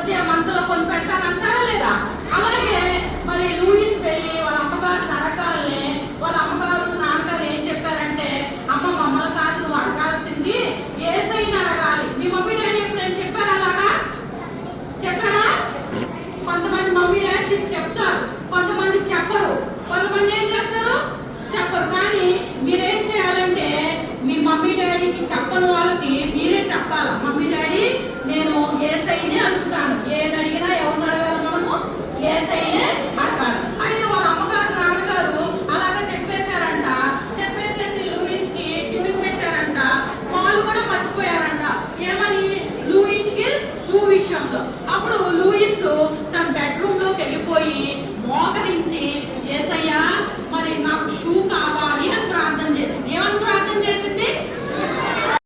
వచ్చే మంత్ లో కొని పెట్టాలంటారా లేదా? అలాగే మరి లూయిస్ వెళ్ళి వాళ్ళ అమ్మగారు నరకాలని వాళ్ళ అమ్మగారు నాన్నగారు ఏం చెప్పారంటే, అమ్మ మమ్మల్ని కాదు నువ్వు అడగాల్సింది యేసయ్యని అడగాలి. మీ మమ్మీ డాడీ ఎప్పుడైనా చెప్పారా అలాగా? చెప్పారా? కొంతమంది మమ్మీ డాడీ చెప్తారు, కొంతమంది చెప్పరు. కొంతమంది ఏం చేస్తారు? చెప్పరు. కానీ మీరేం చేయాలంటే మీ మమ్మీ డాడీకి చెప్పని వాళ్ళకి మీరే చెప్పాలి. మమ్మీ డాడీ నేను యేసయ్యని అడుగుతాను. ఏది అడిగినా ఎవరిని అడగాలి? మనము యేసయ్యని